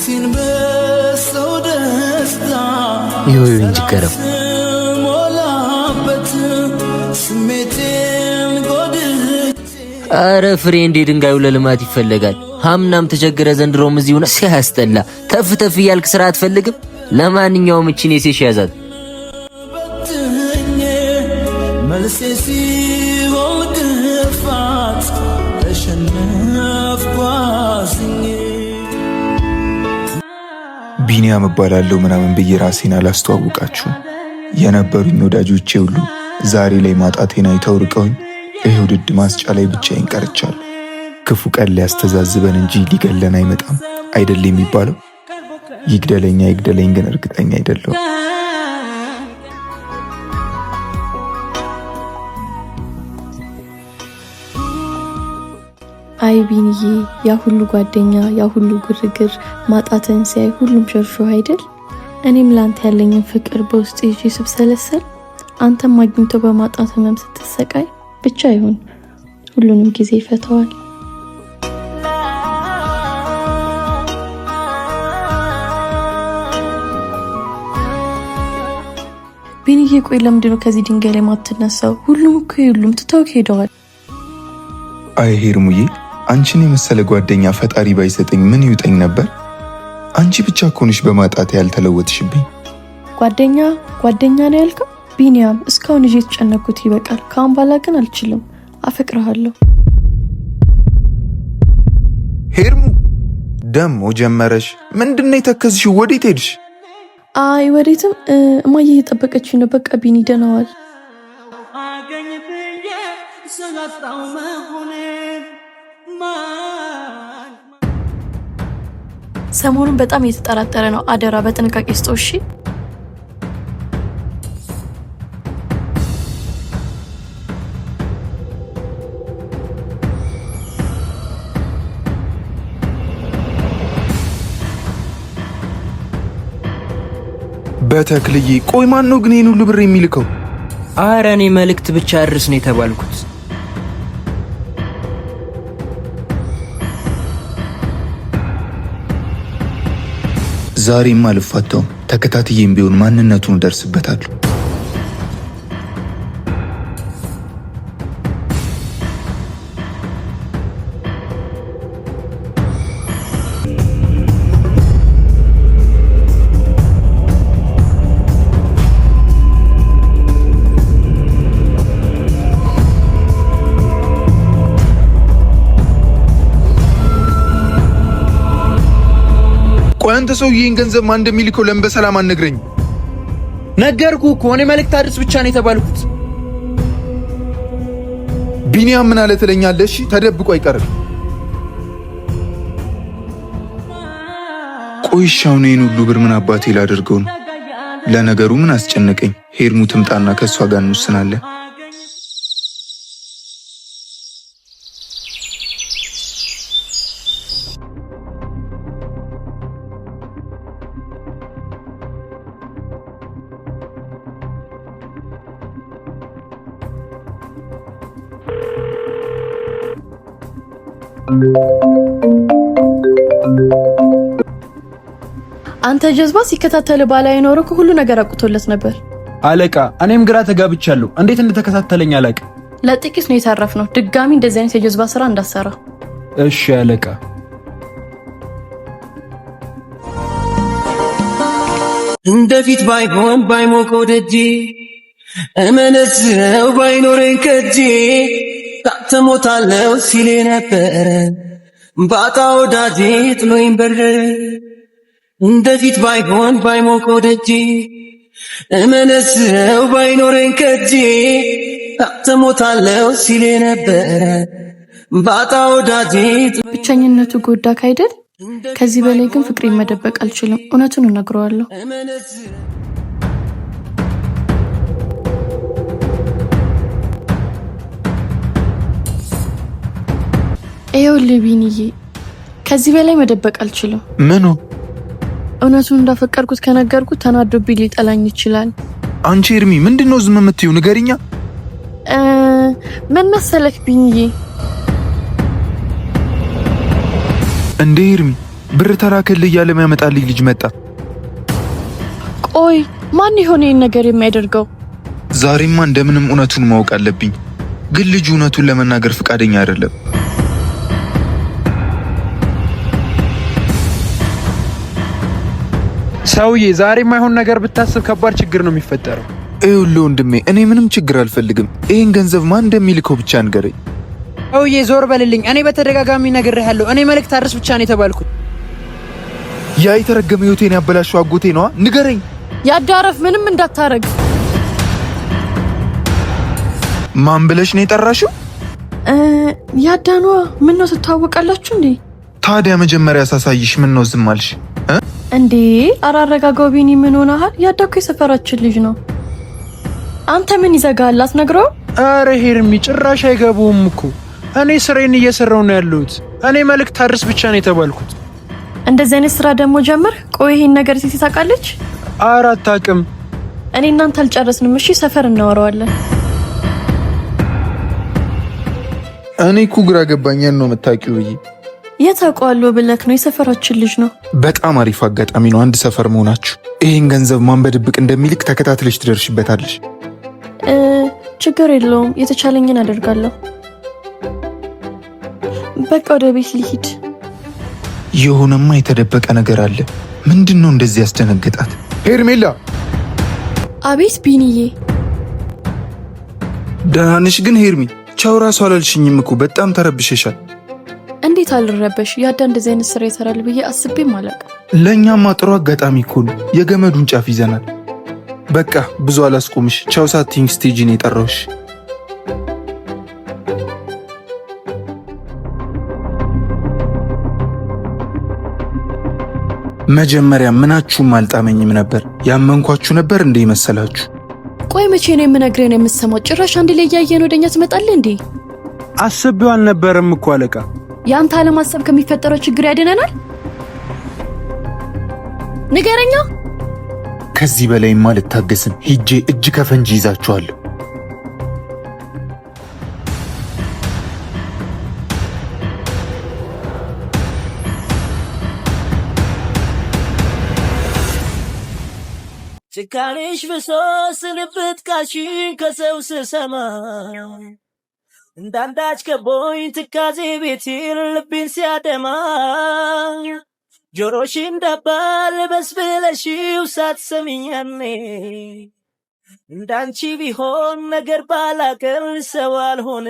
ነፍሴን በሰው ደስታ እንጂ ገረም ሞላበት ስሜቴን ጎድቼ አረ ፍሬንዴ ድንጋዩ ለልማት ይፈልጋል ሀምናም ተቸገረ ዘንድሮም እዚሁ ነው ሲያስጠላ ተፍ ተፍ እያልክ ስራ አትፈልግም ለማንኛውም እቺ ኔሴሽ ያዛት በትኜ መልሴ ሲሆን ግፋት ተሸነፍኩ አዝኜ ቢኒያም እባላለሁ ምናምን ብዬ ራሴን አላስተዋውቃችሁም የነበሩኝ ወዳጆቼ ሁሉ ዛሬ ላይ ማጣቴን አይተው ርቀውኝ ይሄው ድድ ማስጫ ላይ ብቻዬን ቀርቻለሁ ክፉ ቀን ሊያስተዛዝበን እንጂ ሊገለን አይመጣም አይደል የሚባለው ይግደለኛ ይግደለኝ ግን እርግጠኛ አይደለሁ አይ ቢኒዬ ያ ሁሉ ጓደኛ ያ ሁሉ ግርግር ማጣትን ሲያይ ሁሉም ሸርሾ አይደል እኔም ላንተ ያለኝን ፍቅር በውስጥ ይዤ ስብሰለሰል አንተም ማግኝቶ በማጣት ህመም ስትሰቃይ ብቻ ይሁን ሁሉንም ጊዜ ይፈታዋል ቢኒዬ ቆይ ለምንድነው ከዚህ ድንጋይ ላይ ማትነሳው ሁሉም እኮ ሁሉም ትተው ሄደዋል አይ ሄርሙዬ አንቺን የመሰለ ጓደኛ ፈጣሪ ባይሰጠኝ ምን ይውጠኝ ነበር አንቺ ብቻ ኮንሽ በማጣት ያልተለወጥሽብኝ ጓደኛ ነው ያልከው ቢኒያም እስካሁን እጄ ተጨነኩት ይበቃል ካሁን ባላ ግን አልችልም አፈቅርሃለሁ ሄርሙ ደሞ ጀመረሽ ምንድነው የተከዝሽው ወዴት ሄድሽ አይ ወዴትም እማዬ እየጠበቀችኝ ነው በቃ ቢኒ ደናዋል ሰሞኑን በጣም እየተጠራጠረ ነው አደራ በጥንቃቄ ስጠው እሺ በተክልዬ ቆይ ማን ነው ግን ይሄን ሁሉ ብር የሚልከው አረ እኔ መልእክት ብቻ አድርስ ነው የተባልኩት ዛሬም አልፋታውም ተከታትዬም ቢሆን ማንነቱን ደርስበታለሁ አንተ ሰውዬን ገንዘብ ማን እንደሚልከው ለምን በሰላም አነግረኝ ነገርኩ እኮ እኔ መልእክት አድርስ ብቻ ነው የተባልኩት ቢኒያም ምን አለ ትለኛለሽ ተደብቆ አይቀርም ቆይሻው ነው ሁሉ ብር ምን አባቴ ላደርገው ነው ለነገሩ ምን አስጨነቀኝ ሄርሙ ትምጣና ከሷ ጋር እንወስናለን አንተ ጀዝባ ሲከታተል ባላ አይኖር እኮ ሁሉ ነገር አቁቶለት ነበር አለቃ እኔም ግራ ተጋብቻለሁ እንዴት እንደተከታተለኝ አለቃ ለጥቂት ነው የተረፍነው ድጋሚ እንደዚህ አይነት የጀዝባ ስራ እንዳሰራ እሺ አለቃ እንደፊት ባይሆን ባይሞቀው ደጄ እመነዝረው ባይኖረኝ ከጄ ታተሞታለው ሲል ነበር ባጣ ወዳጄ ጥሎኝ በረረ እንደፊት ባይሆን ባይሞቀው ደጄ እመነዝረው ባይኖረኝ ከጄ ታተሞታለው ሲል ነበር ባጣ ወዳጄ ብቸኝነቱ ጎዳክ አይደል ከዚህ በላይ ግን ፍቅሬን መደበቅ አልችልም እውነቱን እነግረዋለሁ ይኸውልህ ቢኒዬ ከዚህ በላይ መደበቅ አልችልም ምኑ እውነቱን እንዳፈቀርኩት ከነገርኩት ተናዶብኝ ሊጠላኝ ይችላል አንቺ ኤርሚ ምንድነው ዝም የምትይው ንገሪኛ ምን መሰለክ ቢኒዬ እንዴ ኤርሚ ብር ተላከልህ እያለ የሚያመጣልኝ ልጅ መጣ። ቆይ ማን ይሆን ይሄን ነገር የሚያደርገው? ዛሬማ እንደምንም እውነቱን ማወቅ አለብኝ። ግን ልጁ እውነቱን ለመናገር ፈቃደኛ አይደለም። ሰውዬ ዛሬ የማይሆን ነገር ብታስብ ከባድ ችግር ነው የሚፈጠረው። ይኸውልህ ወንድሜ፣ እኔ ምንም ችግር አልፈልግም። ይሄን ገንዘብ ማን እንደሚልከው ብቻ ንገረኝ። ሰውዬ ዞር በልልኝ። እኔ በተደጋጋሚ ነግሬሃለሁ። እኔ መልእክት አድርስ ብቻ ነው የተባልኩት። ያ የተረገመ ህይወቴን ያበላሸው አጎቴ ነዋ። ንገረኝ። ያዳረፍ ምንም እንዳታረግ። ማን ብለሽ ነው የጠራሽው? ያዳኗ ምን ነው ትተዋወቃላችሁ እንዴ? ታዲያ መጀመሪያ ሳሳይሽ ምን ነው ዝም አልሽ እንዴ? አራረጋጋው ቢኒ ምን ሆነሃል? ያዳኩ የሰፈራችን ልጅ ነው። አንተ ምን ይዘጋል? አትነግረው? አረ ሄርሚ ጭራሽ አይገቡም እኮ። እኔ ስሬን እየሰራው ነው ያለሁት። እኔ መልእክት አድርስ ብቻ ነው የተባልኩት። እንደዚህ አይነት ስራ ደግሞ ጀምር። ቆይ ይሄን ነገር ሲቲ ታውቃለች? ኧረ አታውቅም። እኔ እናንተ አልጨረስንም። እሺ ሰፈር እናወራዋለን። እኔ እኮ ግራ ገባኛል ነው የምታውቂው ብዬ። የት አውቀዋለሁ ብለክ ነው? የሰፈራችን ልጅ ነው። በጣም አሪፍ አጋጣሚ ነው አንድ ሰፈር መሆናችሁ። ይሄን ገንዘብ ማን በድብቅ እንደሚልክ ተከታትለሽ ትደርሽበታለሽ። ችግር የለውም፣ የተቻለኝን አደርጋለሁ። በቃ ወደ ቤት ልሂድ። የሆነማ የተደበቀ ነገር አለ። ምንድን ነው እንደዚህ ያስደነገጣት? ሄርሜላ! አቤት ቢኒዬ። ደህና ነሽ ግን ሄርሚ? ቻው ራሱ አላልሽኝም እኮ በጣም ተረብሸሻል። እንዴት አልረበሽ? ያዳ እንደዚህ አይነት ስራ ይሰራል ብዬ አስቤም አላውቅም። ለእኛማ ጥሩ አጋጣሚ እኮ ነው። የገመዱን ጫፍ ይዘናል። በቃ ብዙ አላስቆምሽ። ቻው ሳትይኝ ስቴጅን የጠራሁሽ። መጀመሪያ ምናችሁም አልጣመኝም ነበር። ያመንኳችሁ ነበር እንዴ መሰላችሁ? ቆይ መቼ ነው የምነግርህን የምትሰማው? ጭራሽ አንድ ላይ እያየን ወደኛ ትመጣለህ እንዴ? አስቤው አልነበረም እኮ አለቃ። የአንተ አለማሰብ ከሚፈጠረው ችግር ያድነናል? ንገረኛ። ከዚህ በላይማ አልታገስም። ሂጄ እጅ ከፈንጂ ይዛችኋለሁ። ጭካኔሽ ብሶ ስንብት ቃልሽን ከሰው ስሰማ እንዳንዳች ከቦኝ ትካዜ ቤቴን ልቤን ሲያደማ ጆሮሽ እንዳባል በስብለሽው ሳትሰሚኛኔ እንዳንቺ ቢሆን ነገር ባላቀል ሰው አልሆነ